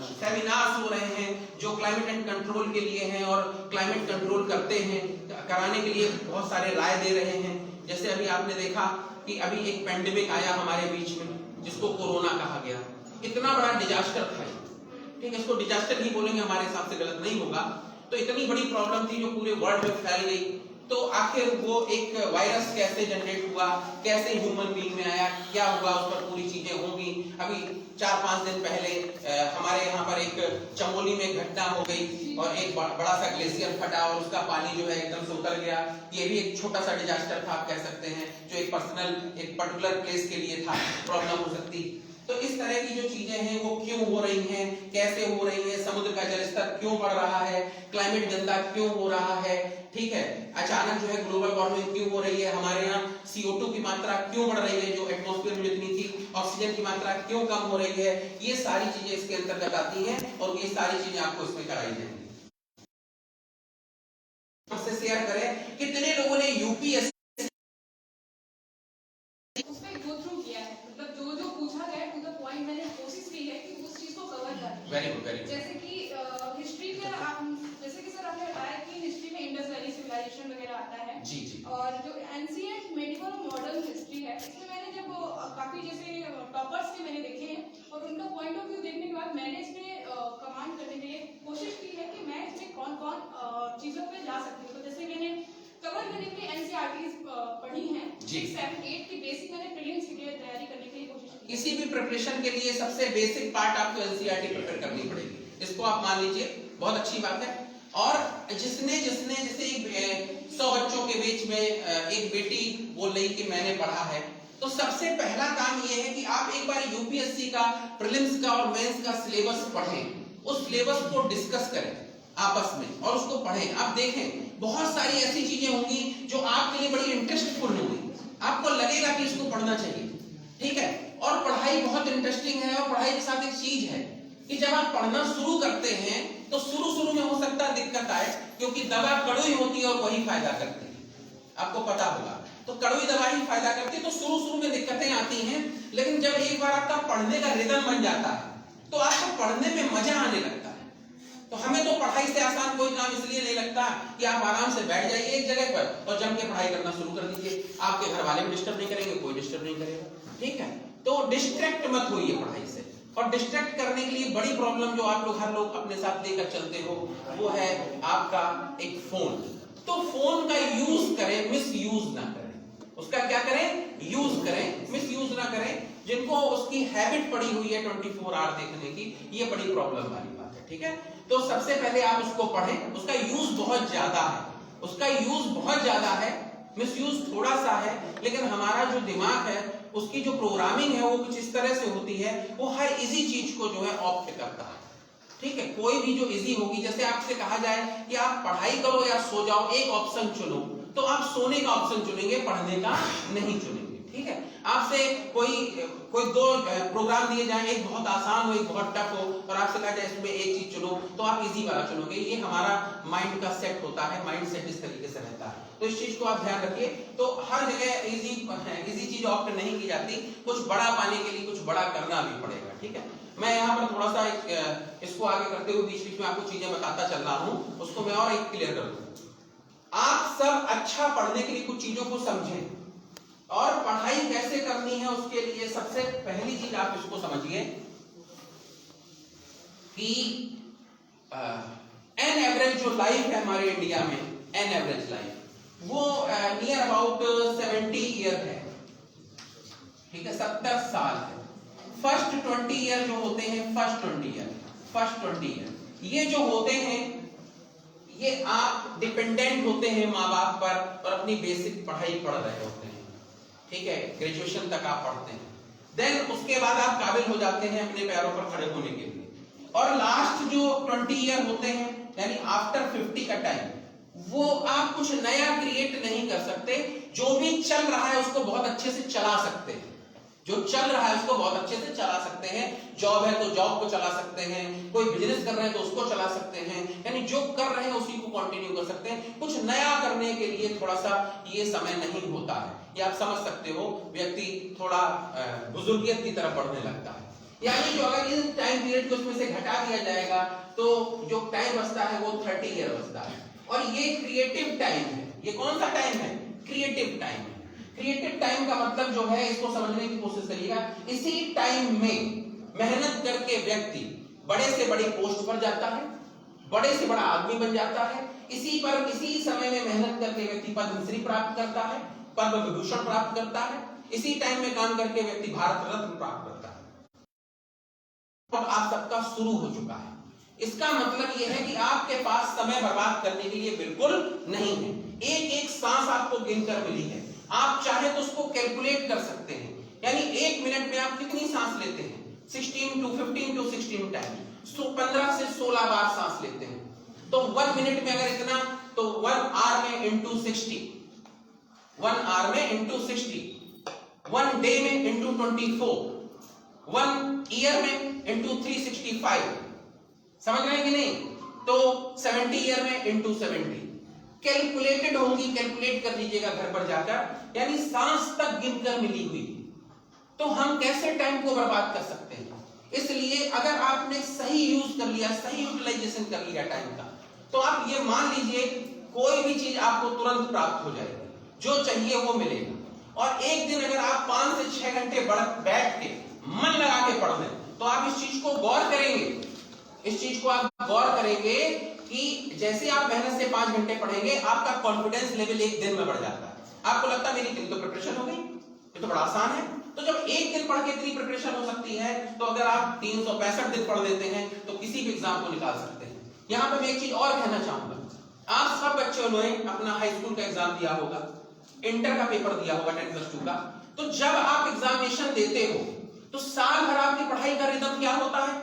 सेमिनार्स हो रहे हैं जो क्लाइमेट एंड कंट्रोल के लिए हैं और क्लाइमेट कंट्रोल करते हैं, कराने के लिए बहुत सारे राय दे रहे हैं। जैसे अभी आपने देखा कि अभी एक पेंडेमिक आया हमारे बीच में जिसको कोरोना कहा गया, इतना बड़ा डिजास्टर था, ठीक है, इसको डिजास्टर ही बोलेंगे, हमारे हिसाब से गलत नहीं होगा। तो इतनी बड़ी प्रॉब्लम थी जो पूरे वर्ल्ड में फैल गई, तो आखिर वो एक वायरस कैसे जनरेट हुआ, कैसे ह्यूमन बीइंग में आया, क्या हुआ, उस पर पूरी चीजें होंगी। अभी 4-5 दिन पहले हमारे यहाँ पर एक चमोली में घटना हो गई और एक बड़ा सा ग्लेशियर फटा और उसका पानी जो है एकदम से उतर गया। ये भी एक छोटा सा डिजास्टर था, आप कह सकते हैं, जो एक पर्टिकुलर प्लेस के लिए था, प्रॉब्लम हो सकती। तो इस तरह की जो चीजें हैं वो क्यों हो रही हैं, कैसे हो रही है, समुद्र का जलस्तर क्यों बढ़ रहा है, क्लाइमेट गंदा क्यों हो रहा है, ठीक है, अचानक जो है ग्लोबल वार्मिंग क्यों हो रही है, हमारे यहाँ CO2 की मात्रा क्यों बढ़ रही है, जो एटमॉस्फेयर में जितनी थी, ऑक्सीजन की मात्रा क्यों कम हो रही है, ये सारी चीजें इसके अंतर्गत आती हैं और ये सारी चीजें आपको इसमें कराई जाएंगी। शेयर करें कितने लोगों ने यूपीएससी वेरी गुड जैसे कि हिस्ट्री में जैसे कि सर आपने बताया कि हिस्ट्री में इंडस वैली सिविलाइजेशन वगैरह आता है जी जी, और जो एंशिएंट मेडिवल मॉडर्न हिस्ट्री है, इसमें मैंने जब काफी जैसे टॉपर्स के मैंने देखे हैं और उनका पॉइंट ऑफ व्यू देखने के बाद मैंने इसमें कमांड करने के लिए कोशिश की है कि मैं इसमें कौन कौन चीजों पे जा सकती हूँ। तो जैसे मैंने कवर करने के लिए NCERTs पढ़ी हैं, 6, 7, 8 की बेसिक मैंने प्रीलिम्स के लिए तैयारी करने के लिए कोशिश की। किसी भी प्रिपरेशन के लिए सबसे बेसिक पार्ट आपको NCERT प्रिपेयर करनी पड़ेगी, इसको आप मान लीजिए, बहुत अच्छी बात है। और जिसने जैसे 100 बच्चों के बीच में एक बेटी बोल रही कि मैंने पढ़ा है, तो सबसे पहला काम ये है कि आप एक बार यूपीएससी का, प्रीलिम्स का और मेंस का सिलेबस पढ़ें, उस सिलेबस को डिस्कस करें आपस में और उसको पढ़ें। आप देखें बहुत सारी ऐसी चीजें होंगी जो आपके लिए बड़ी इंटरेस्टफुल होंगी, आपको लगेगा कि इसको पढ़ना चाहिए, ठीक है। और पढ़ाई बहुत इंटरेस्टिंग है और पढ़ाई के साथ एक चीज है कि जब आप पढ़ना शुरू करते हैं तो शुरू में हो सकता है दिक्कत आए, क्योंकि दवा कड़वी होती है और वही फायदा करती है, आपको पता होगा। तो कड़वी दवा ही फायदा करती है, तो शुरू में दिक्कतें आती हैं, लेकिन जब एक बार आपका पढ़ने का रिदम बन जाता है तो आपको पढ़ने में मजा आने लगता है। तो हमें तो पढ़ाई से आसान कोई काम इसलिए नहीं लगता कि आप आराम से बैठ जाइए एक जगह पर और जम के पढ़ाई करना शुरू कर दीजिए, आपके घर वाले भी डिस्टर्ब नहीं करेंगे, कोई डिस्टर्ब नहीं करेगा, ठीक है। तो डिस्ट्रैक्ट मत होइए पढ़ाई से। और डिस्ट्रैक्ट करने के लिए बड़ी प्रॉब्लम जो आप लोग हर लोग अपने साथ लेकर चलते हो वो है आपका एक फोन। तो फोन का यूज करें, मिस यूज ना करें, उसका क्या करें, यूज करें, मिस यूज ना करें। जिनको उसकी हैबिट पड़ी हुई है 24 आवर देखने की, ये बड़ी प्रॉब्लम वाली बात है, ठीक है। तो सबसे पहले आप उसको पढ़ें, उसका यूज बहुत ज्यादा है, उसका यूज बहुत ज्यादा है, मिसयूज थोड़ा सा है, लेकिन हमारा जो दिमाग है उसकी जो प्रोग्रामिंग है वो कुछ इस तरह से होती है, वो हर इजी चीज को जो है ऑप्ट करता है, ठीक है। कोई भी जो इजी होगी, जैसे आपसे कहा जाए कि आप पढ़ाई करो या सो जाओ, एक ऑप्शन चुनो, तो आप सोने का ऑप्शन चुनेंगे, पढ़ने का नहीं चुनेंगे, ठीक है। आपसे कोई 2 प्रोग्राम दिए जाए, एक बहुत आसान हो, एक बहुत टफ हो, और आपसे कहा जाए इसमें एक चीज चुनो, तो आप इजी वाला चुनोगे। ये हमारा माइंड का सेट होता है, माइंड सेट इस तरीके से रहता है, तो इस चीज को आप ध्यान रखिए। तो हर जगह इजी चीज ऑप्ट नहीं की जाती, कुछ बड़ा पाने के लिए कुछ बड़ा करना भी पड़ेगा, ठीक है। मैं यहाँ पर थोड़ा सा इसको आगे करते हुए बीच में आपको चीजें बताता चल रहा हूँ, उसको मैं और एक क्लियर कर दूं। आप सब अच्छा पढ़ने के लिए कुछ चीजों को समझें और पढ़ाई कैसे करनी है उसके लिए सबसे पहली चीज आप इसको समझिए कि एन एवरेज जो लाइफ है हमारे इंडिया में, एन एवरेज लाइफ वो नियर अबाउट 70 ईयर है, ठीक है, 70 साल है। फर्स्ट 20 ईयर जो होते हैं, फर्स्ट 20 ईयर ये जो होते हैं, ये आप डिपेंडेंट होते हैं माँ बाप पर और अपनी बेसिक पढ़ाई पढ़ रहे होते हैं, ठीक है, ग्रेजुएशन तक आप पढ़ते हैं। देन उसके बाद आप काबिल हो जाते हैं अपने पैरों पर खड़े होने के लिए, और लास्ट जो 20 ईयर होते हैं, यानी आफ्टर 50 का टाइम, वो आप कुछ नया क्रिएट नहीं कर सकते, जो भी चल रहा है उसको बहुत अच्छे से चला सकते हैं, जो चल रहा है उसको बहुत अच्छे से चला सकते हैं। जॉब है तो जॉब को चला सकते हैं, कोई बिजनेस कर रहे हैं तो उसको चला सकते हैं, यानी जो कर रहे हैं उसी को कंटिन्यू कर सकते हैं। कुछ नया करने के लिए थोड़ा सा ये समय नहीं होता है, ये आप समझ सकते हो। व्यक्ति थोड़ा बुजुर्गियत की तरफ बढ़ने लगता है, यानी जो अगर इस टाइम पीरियड को उसमें से घटा दिया जाएगा तो जो टाइम बचता है वो 30 ईयर बचता है। और ये क्रिएटिव टाइम है। ये कौन सा टाइम है? क्रिएटिव टाइम है। क्रिएटिव टाइम का मतलब जो है, इसको समझने की कोशिश करिएगा। इसी टाइम में मेहनत करके व्यक्ति बड़े से बड़ी पोस्ट पर जाता है, बड़े से बड़ा आदमी बन जाता है। इसी समय में मेहनत करके व्यक्ति पद्मश्री प्राप्त करता है, पद्म विभूषण प्राप्त करता है। इसी टाइम में काम करके व्यक्ति भारत रत्न प्राप्त करता है। अब आप सबका शुरू हो चुका है। इसका मतलब यह है कि आपके पास समय बर्बाद करने के लिए बिल्कुल नहीं है। एक एक सांस आपको गिनकर मिली है, आप चाहे तो उसको कैलकुलेट कर सकते हैं। यानी 1 मिनट में आप कितनी सांस लेते हैं? 16 to 15 to 16 टाइम्स, 15 से 16 बार सांस लेते हैं। तो 1 मिनट में अगर इतना, तो 1 आवर में इंटू 60, 1 आवर में इंटू 60, 1 डे में इंटू 24, 1 ईयर में इंटू 365, समझ रहे हैं कि नहीं? तो 70 ईयर में इंटू 70 कैलकुलेटेड होंगी, कैलकुलेट कर लीजिएगा घर पर जाकर। यानी सांस तक गिनकर मिली हुई। तो हम कैसे टाइम को बर्बाद कर सकते हैं? इसलिए अगर आपने सही यूज कर लिया, सही यूटिलाइजेशन कर लिया टाइम का, तो आप ये मान लीजिए कोई भी चीज आपको तुरंत प्राप्त हो जाएगी, जो चाहिए वो मिलेगा। और एक दिन अगर आप 5 से 6 घंटे बैठ के मन लगा के पढ़ लें, तो आप इस चीज को गौर करेंगे, इस चीज को आप गौर करेंगे कि जैसे आप मेहनत से 5 घंटे पढ़ेंगे, आपका कॉन्फिडेंस लेवल एक दिन में बढ़ जाता है। आपको लगता है मेरी 3 तो प्रिपरेशन हो गई, ये तो बड़ा आसान है। तो जब एक दिन पढ़ के इतनी प्रिपरेशन हो सकती है, तो अगर आप 365 दिन पढ़ लेते हैं तो किसी भी एग्जाम को निकाल सकते हैं। यहां पर मैं एक चीज और कहना चाहूंगा, आप सब बच्चों ने अपना हाई स्कूल का एग्जाम दिया होगा, इंटर का पेपर दिया होगा 10+2 का। तो जब आप एग्जामिनेशन देते हो तो साल भर आपकी पढ़ाई का रिदम क्या होता है,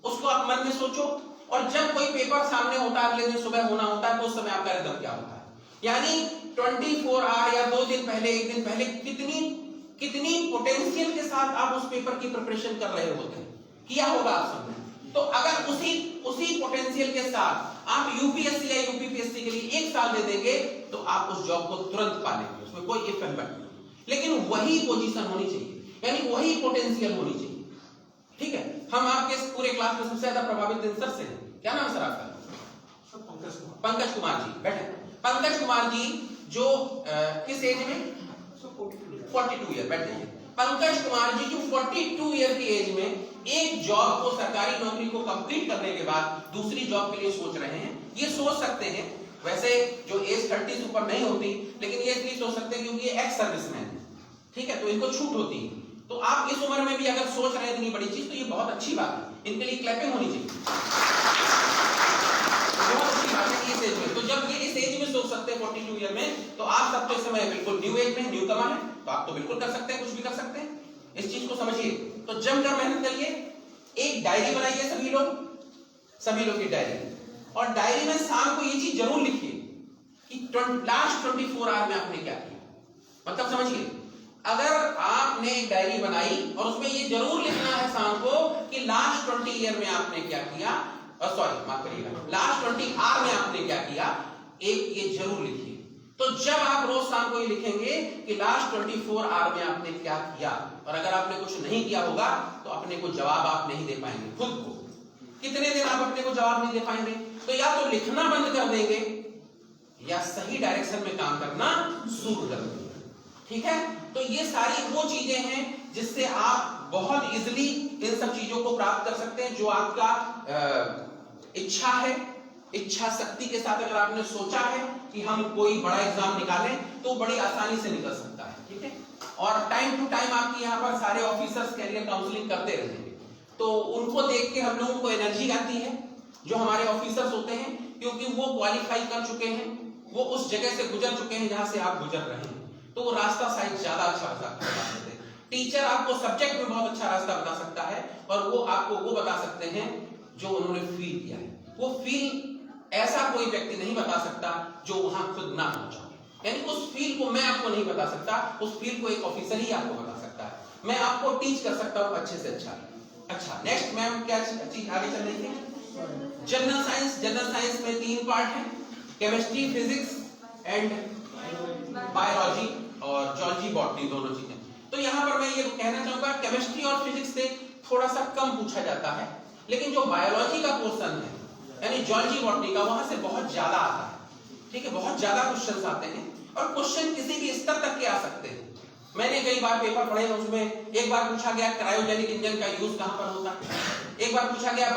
उसको आप मन में सोचो। और जब कोई पेपर सामने होता है, अगले दिन सुबह होना होता है, तो उस समय आपका रिदम क्या होता है। यानी 24 आवर या 2 दिन पहले, 1 दिन पहले कितनी पोटेंशियल के साथ आप उस पेपर की प्रिपरेशन कर रहे होते हैं, किया होगा आप सबने। तो अगर उसी पोटेंशियल के साथ आप यूपीएससी या यूपीपीएससी के लिए 1 साल दे देंगे, तो आप उस जॉब को तुरंत पा लेंगे, उसमें कोई इफ एंड बट नहीं। लेकिन वही पोजीशन होनी चाहिए, यानी वही पोटेंशियल होनी चाहिए। ठीक है, हम आपके पूरे क्लास में सबसे ज्यादा प्रभावित इन सर से हैं। क्या नाम सर आपका? पंकज कुमार जी, बैठे। पंकज कुमार जी जो किस एज में? 42 ईयर, बैठ जाइए। पंकज कुमार जी जो 42 ईयर की एज में एक जॉब को, सरकारी नौकरी को कंप्लीट करने के बाद दूसरी जॉब के लिए सोच रहे हैं। ये सोच सकते हैं, वैसे जो एज 30 से ऊपर नहीं होती, लेकिन ये इसलिए सोच सकते हैं क्योंकि ये एक्स सर्विसमैन है, ठीक है, तो इनको छूट होती है। तो आप इस उम्र में भी अगर सोच रहे हैं इतनी बड़ी चीज, तो ये बहुत अच्छी बात है, इनके लिए क्लैपिंग होनी चाहिए, बहुत अच्छी बात है इस एज में। तो जब ये इस एज में सोच सकते हैं 42 ईयर में, तो आप सब तो इस समय बिल्कुल न्यू एज में, न्यू कमर है, तो आप तो बिल्कुल कर सकते हैं, कुछ भी कर सकते हैं। इस चीज को समझिए। तो जमकर मेहनत करिए, एक डायरी बनाइए सभी लोग की डायरी, और डायरी में शाम को ये चीज जरूर लिखिए कि लास्ट 24 आवर में आपने क्या किया। मतलब समझिए, अगर आपने एक डायरी बनाई और उसमें ये जरूर लिखना है शाम को कि लास्ट 20 ईयर में आपने क्या किया, सॉरी माफ करिएगा, लास्ट 20 आवर में आपने क्या किया, एक ये जरूर लिखिए। तो जब आप रोज शाम को ये लिखेंगे कि लास्ट 24 आवर में आपने क्या किया, और अगर आपने कुछ नहीं किया होगा तो अपने को जवाब आप नहीं दे पाएंगे, खुद को कितने दिन आप अपने को जवाब नहीं दे पाएंगे। तो या तो लिखना बंद कर देंगे या सही डायरेक्शन में काम करना शुरू कर देंगे। ठीक है, तो ये सारी वो चीजें हैं जिससे आप बहुत इजीली इन सब चीजों को प्राप्त कर सकते हैं। जो आपका इच्छा है, इच्छा शक्ति के साथ अगर आपने सोचा है कि हम कोई बड़ा एग्जाम निकालें, तो बड़ी आसानी से निकल सकता है। ठीक है, और टाइम टू टाइम आपके यहाँ पर सारे ऑफिसर्स कैरियर काउंसलिंग करते रहेंगे, तो उनको देख के हम लोगों को एनर्जी आती है, जो हमारे ऑफिसर्स होते हैं, क्योंकि वो क्वालिफाई कर चुके हैं, वो उस जगह से गुजर चुके हैं जहां से आप गुजर रहे हैं, तो वो रास्ता शायद ज्यादा अच्छा बता सकते हैं। टीचर आपको सब्जेक्ट में बहुत अच्छा रास्ता बता सकता है, और वो आपको वो बता सकते हैं जो उन्होंने फील किया है। वो फील ऐसा कोई व्यक्ति नहीं बता सकता जो वहां खुद ना पहुंचा। यानी उस फील को मैं आपको नहीं बता सकता, उस फील को एक ऑफिसर ही आपको बता सकता है। मैं आपको टीच कर सकता हूं अच्छे से अच्छा। नेक्स्ट मैम क्या चीज आगे चल रही थी? जनरल साइंस में 3 पार्ट है, केमिस्ट्री, फिजिक्स एंड बायोलॉजी और जूलॉजी, बॉटनी, दोनों चीजें। तो यहाँ पर मैं ये कहना चाहूंगा केमिस्ट्री और फिजिक्स से थोड़ा सा कम पूछा जाता है, लेकिन जो बायोलॉजी का पोर्शन है यानी जूलॉजी, बॉटनी का, वहां से बहुत ज्यादा आता है। ठीक है, बहुत ज्यादा क्वेश्चंस आते हैं और क्वेश्चन किसी भी स्तर तक के आ सकते हैं। मैंने कई बार पेपर पढ़े हैं, उसमें एक बार पूछा गया क्रायोजेनिक इंजन का यूज कहां पर होता है, एक बार पूछा गया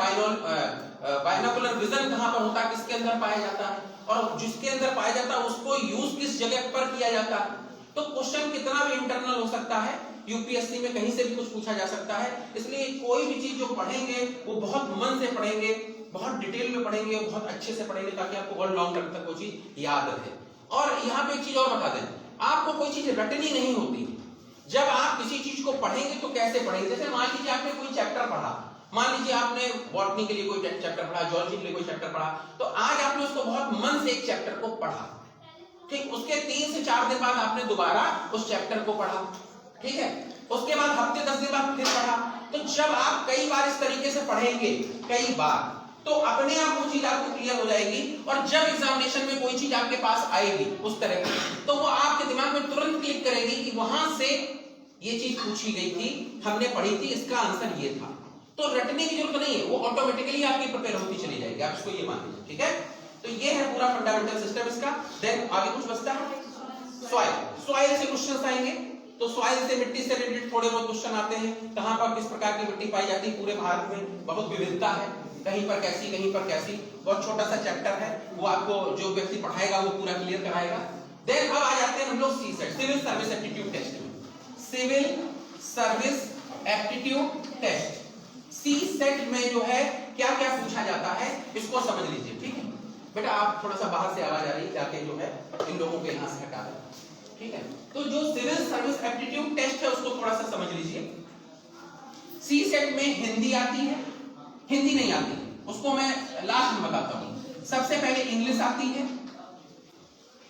बाइनोकुलर विजन कहां पर होता है, किसके अंदर पाया जाता है, और जिसके अंदर पाया जाता है उसको यूज किस जगह पर किया जाता है। तो क्वेश्चन कितना भी इंटरनल हो सकता है, यूपीएससी में कहीं से भी कुछ पूछा जा सकता है। इसलिए कोई भी चीज जो पढ़ेंगे वो बहुत मन से पढ़ेंगे, बहुत डिटेल में पढ़ेंगे, बहुत अच्छे से पढ़ेंगे, ताकि आपको बहुत लॉन्ग टर्म तक वो चीज याद रहे। और यहाँ पे एक चीज और बता दें, आपको कोई चीज रटनी नहीं होती। जब आप किसी चीज को पढ़ेंगे तो कैसे पढ़ेंगे, जैसे मान लीजिए आपने कोई चैप्टर पढ़ा, मान लीजिए आपने बॉटनी के लिए कोई चैप्टर पढ़ा, जूलॉजी के लिए कोई चैप्टर पढ़ा, तो आज आपने उसको बहुत मन से एक चैप्टर को पढ़ा, ठीक, उसके 3 से 4 दिन बाद आपने दोबारा उस चैप्टर को पढ़ा, ठीक है, उसके बाद हफ्ते 10 दिन बाद फिर पढ़ा। तो जब आप कई बार इस तरीके से पढ़ेंगे कई बार, तो अपने आप वो चीज आपको क्लियर हो जाएगी, और जब एग्जामिनेशन में कोई चीज आपके पास आएगी उस तरह की, तो वो आपके दिमाग में तुरंत क्लिक करेगी कि वहां से ये चीज पूछी गई थी, हमने पढ़ी थी, इसका आंसर ये था। तो रटने की जरूरत नहीं है, वो ऑटोमेटिकली आपकी प्रिपेयर होती चली जाएगी, आप इसको ये मान लीजिए, ठीक है। तो ये है पूरा फंडामेंटल सिस्टम इसका। देन आगे कुछ बचता है, सॉइल से क्वेश्चंस आएंगे। तो सॉइल से, मिट्टी से रिलेटेड थोड़े बहुत क्वेश्चन आते हैं, कहां पर किस प्रकार की मिट्टी पाई जाती है, पूरे भारत में बहुत विविधता है, कहीं पर कैसी कहीं पर कैसी, बहुत छोटा सा चैप्टर है, वो आपको जो व्यक्ति पढ़ाएगा वो पूरा क्लियर कराएगा। देन अब आ जाते हैं हम लोग CSAT, civil service aptitude test में। Civil service aptitude test, CSAT में जो है क्या क्या पूछा जाता है इसको समझ लीजिए, ठीक है। बेटा आप थोड़ा सा बाहर से आवाज आ रही है, जाके जो है इन लोगों के यहां से हटा दें, ठीक है। तो जो सिविल सर्विस एप्टीट्यूड टेस्ट है उसको थोड़ा सा समझ लीजिए। सीसेट में हिंदी आती है, हिंदी नहीं आती है, उसको मैं लास्ट में बताता हूं। सबसे पहले इंग्लिश आती है,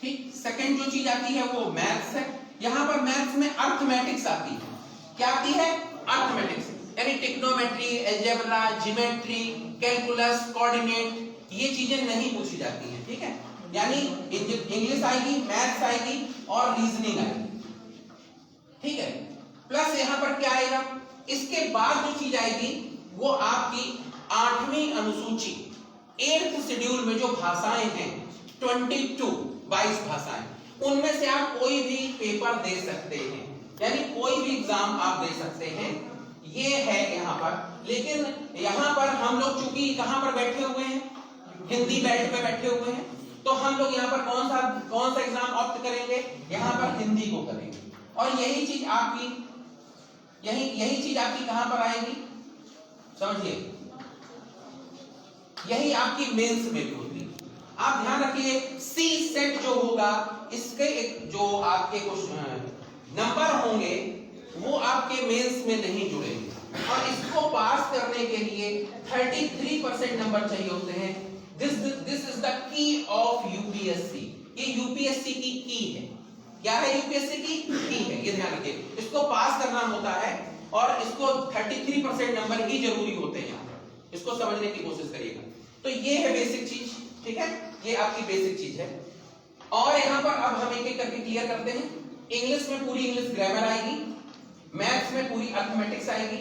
ठीक। सेकंड जो चीज आती है वो मैथ्स है। यहां पर मैथ्स में अर्थमेटिक्स आती है। क्या आती है? अर्थमेटिक्स, यानी trigonometry, algebra, geometry, calculus, coordinate, ये चीजें नहीं पूछी जाती हैं, ठीक है। यानी इंग्लिश आएगी, मैथ्स आएगी और रीजनिंग आएगी, ठीक है। प्लस यहां पर क्या आएगा, इसके बाद जो चीज आएगी वो आपकी 8वीं अनुसूची, 8th शेड्यूल में जो भाषाएं हैं 22 भाषाएं, उनमें से आप कोई भी पेपर दे सकते हैं, यानी कोई भी एग्जाम आप दे सकते हैं, ये है यहाँ पर। लेकिन यहाँ पर हम लोग चूंकि कहां पर बैठे हुए हैं, हिंदी बेल्ट पे बैठे हुए हैं, तो हम लोग यहाँ पर कौन सा एग्जाम ऑप्ट करेंगे, यहाँ पर हिंदी को करेंगे। और यही चीज आपकी कहां पर आएगी, समझिए, यही आपकी मेंस में भी होती है। आप ध्यान रखिए, सी सेट जो होगा, इसके जो आपके कुछ नंबर होंगे वो आपके मेंस में नहीं जुड़ेंगे, और इसको पास करने के लिए 33% नंबर चाहिए होते हैं। This is the key of UPSC, ये यूपीएससी की की है। क्या है यूपीएससी की है, ये ध्यान रखिए। इसको पास करना होता है और इसको 33% नंबर ही जरूरी होते हैं, इसको समझने की कोशिश करिएगा। तो ये है बेसिक चीज, ठीक है, ये आपकी बेसिक चीज है। और यहां पर अब हम एक एक करके क्लियर करते हैं। इंग्लिश में पूरी इंग्लिश ग्रामर आएगी, मैथ्स में पूरी अर्थमेटिक्स आएगी,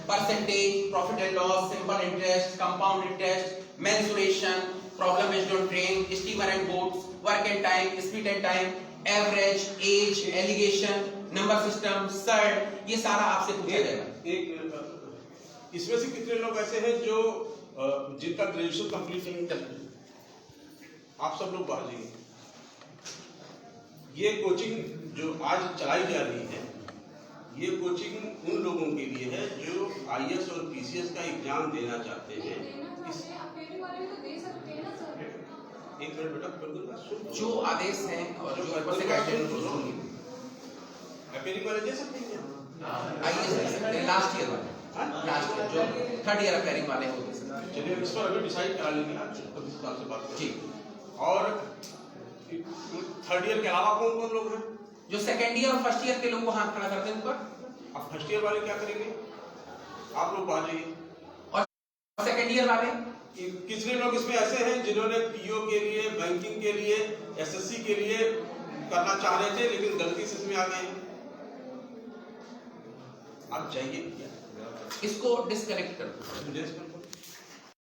percentage, profit and loss, simple interest, compound interest, mensuration, problem based on train, steamer and boats, work and time, speed and time, average, age, alligation, number system, surds, ये सारा आपसे पूछा जाएगा। इसमें से कितने लोग ऐसे हैं जो जिनका ग्रेजुएशन कंप्लीट नहीं करते? आप सब लोग बाहर जाइए। ये कोचिंग जो आज चलाई जा रही है, ये कोचिंग उन लोगों के लिए है जो आईएएस और पीसीएस का एग्जाम देना चाहते हैं। एक मिनट बेटा, जो आदेश हैं और जो ऊपर से गाइडेंस अपेयरिंग वाले दे सकते हैं, आईएएस दे सकते हैं, लास्ट ईयर वाले, लास्ट ईयर जो 3rd ईयर अपेयरिंग वाले होते हैं। चलिए इस पर अभी डिसाइड करा लेंगे आज, तो इस बात से बात करें। ठीक। और 3rd ईयर के अलावा कौन कौन लोग हैं? जो 2nd ईयर और 1st ईयर के लोग को हाथ खड़ा करते हैं ऊपर, अब फर्स्ट ईयर वाले क्या करेंगे? आप लोग बात जाइए। और सेकेंड ईयर वाले? कितने लोग इसमें ऐसे हैं जिन्होंने पीओ के लिए, बैंकिंग के लिए, एसएससी के लिए करना चाह रहे थे लेकिन गलती से इसमें आ गए? आप चाहिए इसको डिस्कनेक्ट कर दो।